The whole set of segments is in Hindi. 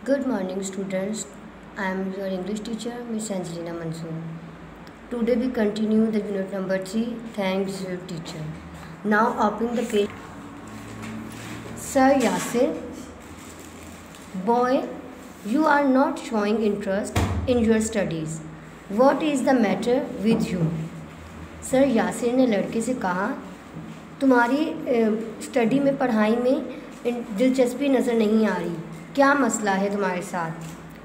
Good morning, students. I am your English teacher, Miss Angelina Mansoor. Today we continue the unit number 3. Thanks, your teacher. Now open the page. Sir Yasir, boy, you are not showing interest in your studies. What is the matter with you? Sir Yasir ने लड़के से कहा, तुम्हारी स्टडी में, पढ़ाई में दिलचस्पी नज़र नहीं आ रही, क्या मसला है तुम्हारे साथ?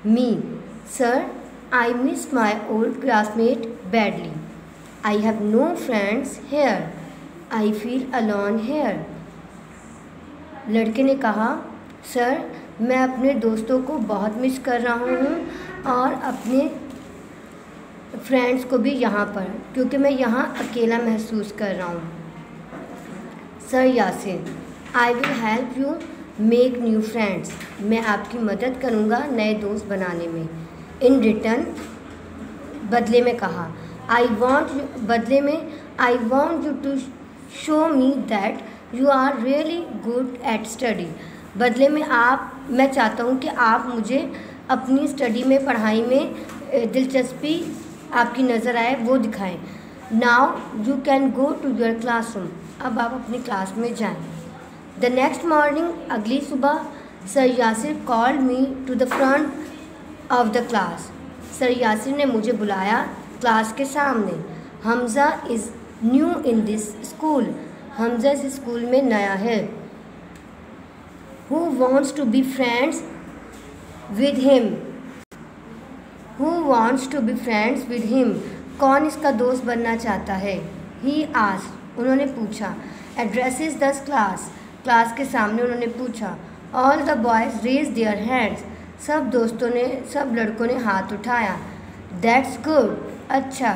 Me, sir, I miss my old classmate badly. I have no friends here. I feel alone here. लड़के ने कहा, सर, मैं अपने दोस्तों को बहुत मिस कर रहा हूँ और अपने फ्रेंड्स को भी यहाँ पर, क्योंकि मैं यहाँ अकेला महसूस कर रहा हूँ. Sir Yasir, I will help you make new friends. मैं आपकी मदद करूँगा नए दोस्त बनाने में. इन रिटर्न, बदले में कहा, I want you to show me that you are really good at study. बदले में मैं चाहता हूँ कि आप मुझे अपनी स्टडी में, पढ़ाई में दिलचस्पी आपकी नज़र आए, वो दिखाएं. Now you can go to your classroom. अब आप अपनी क्लास में जाएं. द नेक्स्ट मॉर्निंग, अगली सुबह, sir Yasir called me to the front of the class. Sir Yasir ने मुझे बुलाया क्लास के सामने. Hamza is new in this school. Hamza इस स्कूल में नया है. Who wants to be friends with him. Who wants to be friends with him. कौन इसका दोस्त बनना चाहता है? He asked. उन्होंने पूछा. Addresses the class. क्लास के सामने उन्होंने पूछा. All the boys raise their hands. सब लड़कों ने हाथ उठाया. That's good. अच्छा.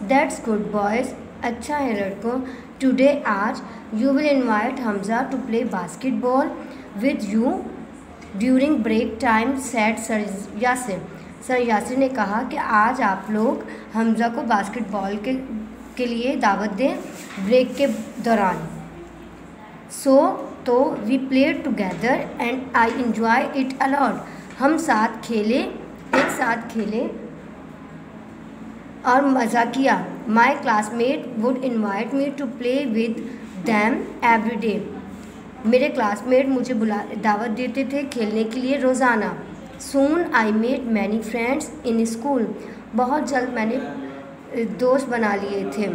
That's good boys. अच्छा है लड़कों. टुडे, आज, you will invite Hamza to play basketball with you during break time, said sir Yasir. Sir Yasir ने कहा कि आज आप लोग हमज़ा को बास्केटबॉल के लिए दावत दें ब्रेक के दौरान. तो we played together and I enjoy it a lot. हम एक साथ खेले और मज़ा किया. My classmate would invite me to play with them every day. मेरे क्लासमेट मुझे दावत देते थे खेलने के लिए रोज़ाना. Soon I made many friends in school. बहुत जल्द मैंने दोस्त बना लिए थे.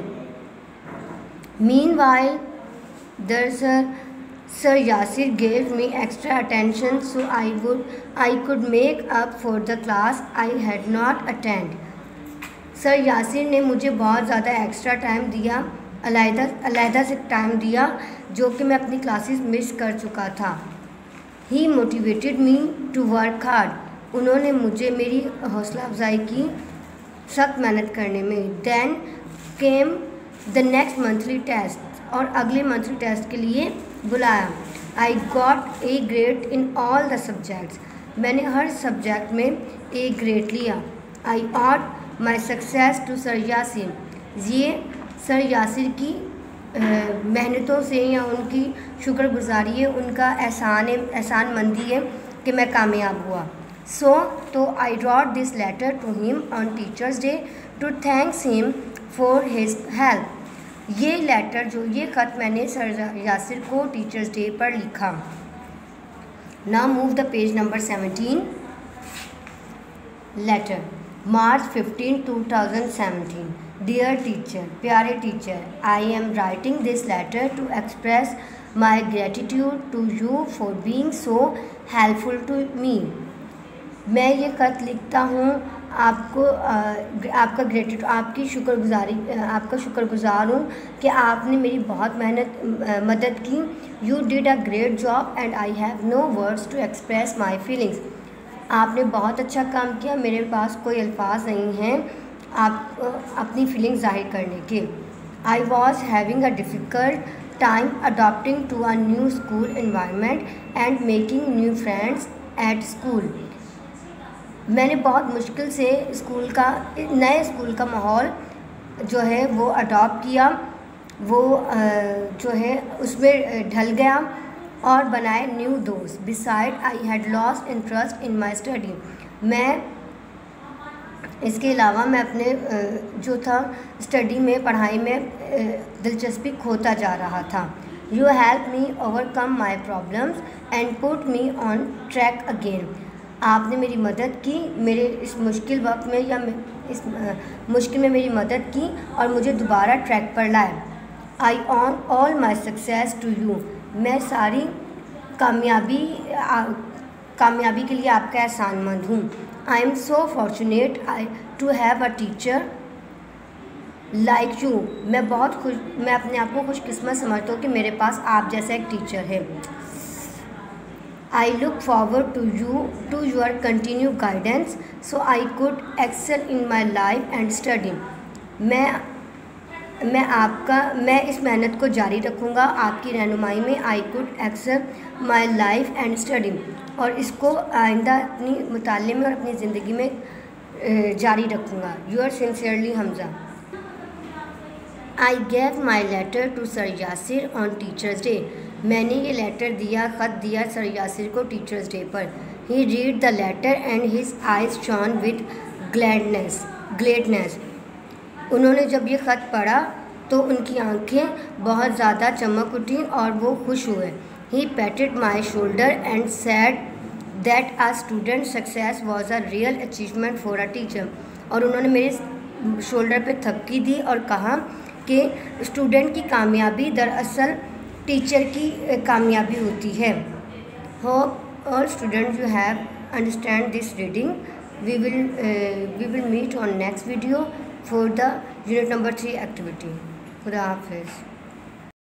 Meanwhile Sir Yasir gave me extra attention so I could make up for the class I had not attended. Sir Yasir ने मुझे बहुत ज़्यादा एक्स्ट्रा टाइम दिया, अलहदा से टाइम दिया जो कि मैं अपनी क्लासेस मिस कर चुका था. He motivated me to work hard. उन्होंने मुझे मेरी हौसला अफजाई की सख्त मेहनत करने में. Then came the next monthly test. और अगले मंथली टेस्ट के लिए बुलाया. I got A grade in all the subjects. मैंने हर सब्जेक्ट में ए ग्रेड लिया. I ought my success to sir Yasir. ये सर यासिर की मेहनतों से या उनकी शुक्रगुजारी है, उनका एहसान मंदी है कि मैं कामयाब हुआ. तो I wrote this letter to him on teachers day to thanks him for his help. ये ख़त मैंने सर यासिर को टीचर्स डे पर लिखा. Now move the page number 17. Letter, March 15, 2017. Dear teacher, प्यारे teacher, I am writing this letter to express my gratitude to you for being so helpful to me. मैं ये ख़त लिखता हूँ आपकी शुक्रगुजार हूँ कि आपने मेरी बहुत मदद की. You did a great job and I have no words to express my feelings. आपने बहुत अच्छा काम किया, मेरे पास कोई अल्फाज नहीं हैं आप अपनी फीलिंग्स जाहिर करने के. I was having a difficult time adopting to a new school environment and making new friends at school. मैंने बहुत मुश्किल से नए स्कूल का माहौल जो है वो अडॉप्ट किया, वो जो है उसमें ढल गया और बनाए न्यू दोस्त। Beside I had lost interest in my study. मैं इसके अलावा मैं अपने जो था स्टडी में, पढ़ाई में दिलचस्पी खोता जा रहा था। You help me overcome my problems and put me on track again. आपने मेरी मदद की, मेरे इस मुश्किल वक्त में या इस मुश्किल में मेरी मदद की और मुझे दोबारा ट्रैक पर लाए। I owe all my success to you. मैं सारी कामयाबी के लिए आपका एहसानमंद हूँ। I am so fortunate to have a teacher like you. मैं अपने आप को खुशकिस्मत समझता हूँ कि मेरे पास आप जैसा एक टीचर है। I look forward to your continue guidance so I could excel in my life and study. मैं इस मेहनत को जारी रखूँगा आपकी रहनुमाई में। I could excel my life and study, और इसको आइंदा अपनी मुताले में और अपनी ज़िंदगी में जारी रखूँगा। Your sincerely Hamza. I gave my letter to sir Yasir on teachers day. मैंने ये ख़त दिया सर यासिर को टीचर्स डे पर। He read the letter and his eyes shone with gladness. उन्होंने जब ये ख़त पढ़ा तो उनकी आंखें बहुत ज़्यादा चमक उठी और वो खुश हुए। He patted my shoulder and said that a student success was a real achievement for a teacher. और उन्होंने मेरे शोल्डर पे थपकी दी और कहा कि स्टूडेंट की कामयाबी दरअसल टीचर की कामयाबी होती है। Hope all students you have understand this reading. we will meet on next video for the unit number 3 activity. खुदा हाफिज़।